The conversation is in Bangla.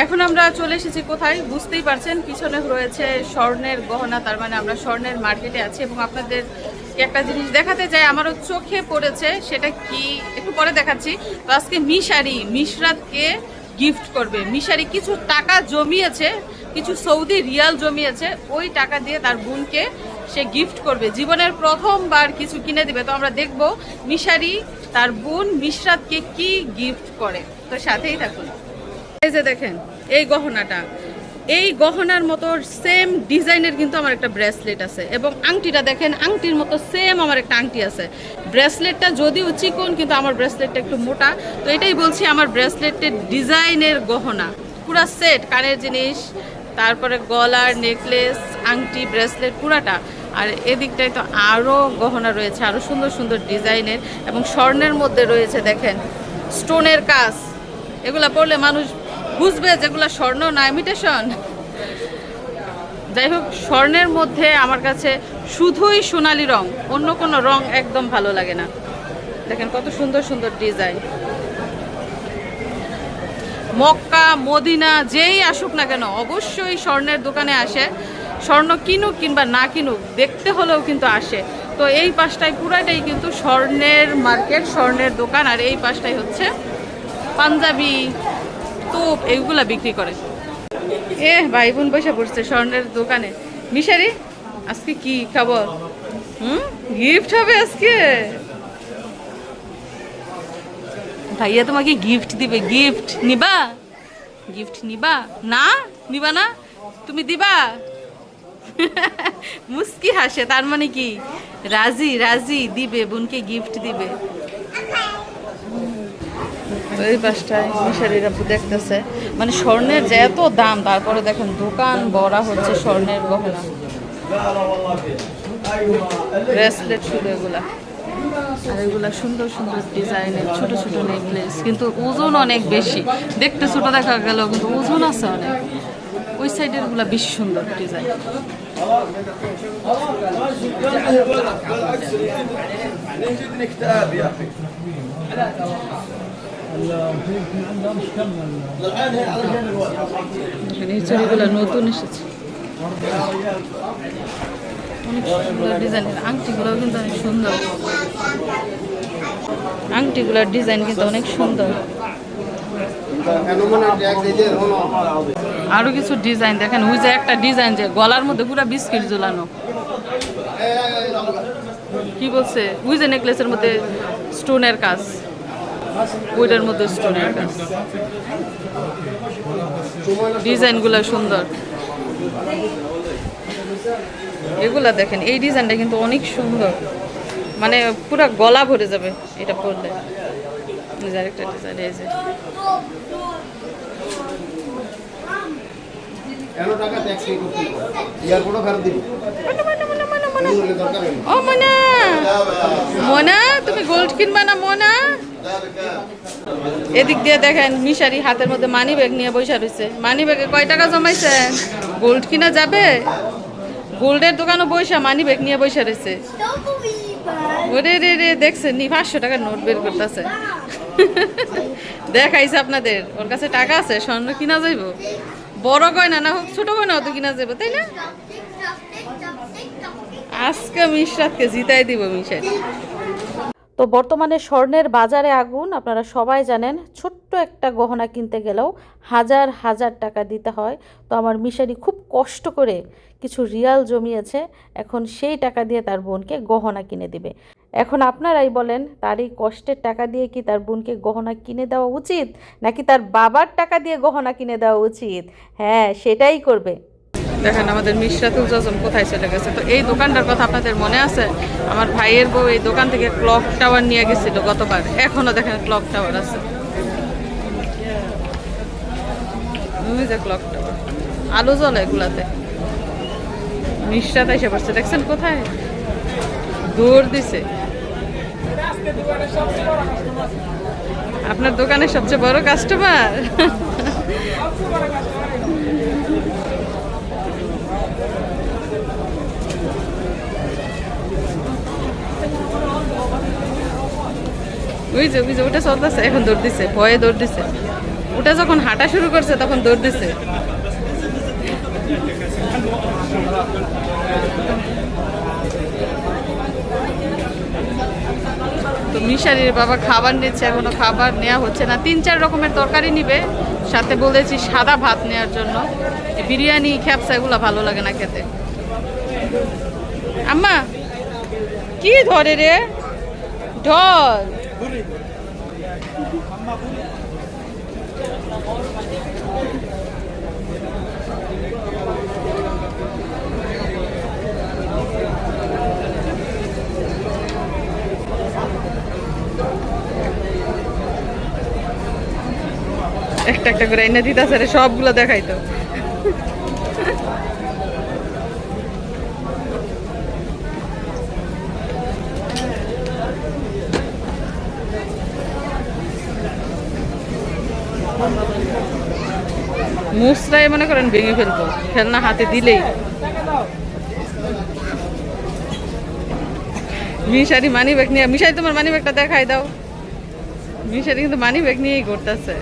এখন আমরা চলে এসেছি কোথায় বুঝতেই পারছেন, পিছনে রয়েছে স্বর্ণের গহনা, তার মানে আমরা স্বর্ণের মার্কেটে আছি। এবং আপনাদের একটা জিনিস দেখাতে চাই, আমারও চোখে পড়েছে, সেটা কি একটু পরে দেখাচ্ছি। তো আজকে মিশারি মিশরাতকে গিফট করবে। মিশারি কিছু টাকা জমিয়েছে, কিছু সৌদি রিয়াল জমিয়েছে, ওই টাকা দিয়ে তার বোনকে সে গিফট করবে। জীবনের প্রথমবার কিছু কিনে দিবে। তো আমরা দেখব মিশারি তার বোন মিশরাতকে কি গিফট করে। তো সাথেই থাকুন। এই যে দেখেন এই গহনাটা, এই গহনার মতো সেম ডিজাইনের কিন্তু আমার একটা ব্রেসলেট আছে, এবং আংটিটা দেখেন আংটির মতো সেম আমার একটা আংটি আছে। ব্রেসলেটটা যদিও চিকন, কিন্তু আমার ব্রেসলেটটা একটু মোটা। তো এটাই বলছি, আমার ব্রেসলেটের ডিজাইনের গহনা পুরা সেট, কানের জিনিস, তারপরে গলার নেকলেস, আংটি, ব্রেসলেট পুরাটা। আর এদিকটায় তো আরও গহনা রয়েছে, আরও সুন্দর সুন্দর ডিজাইনের, এবং স্বর্ণের মধ্যে রয়েছে দেখেন স্টোনের কাজ। এগুলা পড়লে মানুষ বুঝবে যেগুলো স্বর্ণ না ইমিটেশন। যাই হোক, স্বর্ণের মধ্যে আমার কাছে শুধুই সোনালি রং, অন্য কোনো রং একদম ভালো লাগে না। দেখেন কত সুন্দর সুন্দর ডিজাইন। মক্কা মদিনা যেই আসুক না কেন অবশ্যই স্বর্ণের দোকানে আসে। স্বর্ণ কিনুক কিংবা না কিনুক, দেখতে হলেও কিন্তু আসে। তো এই পাশটায় পুরাটাই কিন্তু স্বর্ণের মার্কেট, স্বর্ণের দোকান। আর এই পাশটাই হচ্ছে পাঞ্জাবি, তোপ, এইগুলা বিক্রি করে। ভাই বোন বসে পড়ছে স্বর্ণের দোকানে। মিশারি আজকে কি খবর? গিফট হবে আজকে। ভাইয়া তোমাকে গিফট দিবে। গিফট নিবা? গিফট নিবা না? নিবা না? তুমি দিবা? মুস্কি হাসে, তার মানে কি রাজি? রাজি দিবে, বোনকে গিফট দিবে। এই পাশটায় মিশারিরা দেখতেছে, মানে স্বর্ণের যে এত দাম, তারপরে দেখেন দোকান ভরা হচ্ছে স্বর্ণের গহনা, ব্রেসলেট, শুধু এগুলা। আর এগুলা সুন্দর সুন্দর ডিজাইনের ছোট ছোট নেকলেস, কিন্তু ওজন অনেক বেশি। দেখতে ছোট দেখা গেল, কিন্তু ওজন আছে অনেক। ওই সাইডের গুলা বেশ সুন্দর ডিজাইন। নতুন এসেছে, অনেক সুন্দর ডিজাইনের। আংটিগুলো কিন্তু অনেক সুন্দর, আংটিগুলোর ডিজাইন কিন্তু অনেক সুন্দর। আরো কিছু ডিজাইন দেখেন, ওই যে একটা ডিজাইন যে গলার মধ্যে পুরো বিস্কিট ঝুলানো, কি বলছে, ওই যে নেকলেসের মধ্যে স্টোনের কাজ, ওইটার মধ্যে স্টোনের কাজ। ডিজাইনগুলো সুন্দর। এগুলা দেখেন, এই ডিজাইনটা কিন্তু অনেক সুন্দর, মানে পুরো গলা ভরে যাবে এটা পরলে। আরেকটা ডিজাইন, এই যে ও মনা, মনা তুমি গোল্ড কিনবা না মনা? এদিক দিয়ে দেখেন মিশারি হাতের মধ্যে মানি ব্যাগ নিয়ে বসে রয়েছে। মানি ব্যাগে কয় টাকা জমাইছেন? গোল্ড কিনা যাবে? গোল্ডের দোকানে বসে মানি ব্যাগ নিয়ে বসে রয়েছে। ওরে রে রে, দেখছেন নি 500 টাকার নোট বের করতেছে। দেখাইছে আপনাদের, ওর কাছে টাকা আছে, স্বর্ণ কিনা যাইব। বড় গয়না না হোক, ছোট গয়নাও তো কিনা যাবে, তাই না? আজকে মিশরাতকে জিতাই দিব মিশারি। তো বর্তমানে স্বর্ণের বাজারে আগুন, আপনারা সবাই জানেন। ছোট্ট একটা গহনা কিনতে গেলেও হাজার হাজার টাকা দিতে হয়। তো আমার মিশারি খুব কষ্ট করে কিছু রিয়াল জমিয়েছে, এখন সেই টাকা দিয়ে তার বোনকে গহনা কিনে দিবে। এখন আপনারাই বলেন, তার এই কষ্টের টাকা দিয়ে কি তার বোনকে গহনা কিনে দেওয়া উচিত, নাকি তার বাবার টাকা দিয়ে গহনা কিনে দেওয়া উচিত? হ্যাঁ, সেটাই করবে। দেখেন আমাদের মিশরাতুল জজম কোথায় চলে গেছে। তো এই দোকানটার কথা আপনাদের মনে আছে? আমার ভাইয়ের বউ এই দোকান থেকে ক্লক টাওয়ার নিয়ে গেছিল গতবার, এখনো দেখেন ক্লক টাওয়ার আছে। যে ক্লক টাওয়ার, আলো জ্বলে এগুলাতে। মিশরাত এসে পড়ছে, দেখছেন কোথায় দৌড় দিছে। আপনার দোকানের সবচেয়ে বড় কাস্টমার। ওই যে ওটা চলতেছে, এখন দৌড় দিছে, ভয়ে দৌড় দিছে। ওটা যখন হাঁটা শুরু করছে তখন দৌড় দিছে। তো মিশারির বাবা খাবার নিচ্ছে, এখনো খাবার নেওয়া হচ্ছে না। 3-4 রকমের তরকারি নিবে, সাথে বলেছি সাদা ভাত নেওয়ার জন্য। বিরিয়ানি খ্যাপসা এগুলো ভালো লাগে না খেতে। আম্মা কি ধরে রে ঢল? একটা একটা করে এনে দিতেছে রে, সবগুলো দেখাইতো। মুসরাই মনে করেন ভেঙে ফেলবো খেলনা হাতে দিলেই। মিশারি মানি ব্যাগ নিয়ে, মিশারি তোমার মানি ব্যাগটা দেখাই দাও। মিশারি কিন্তু মানি ব্যাগ নিয়েই ঘুরতেছে।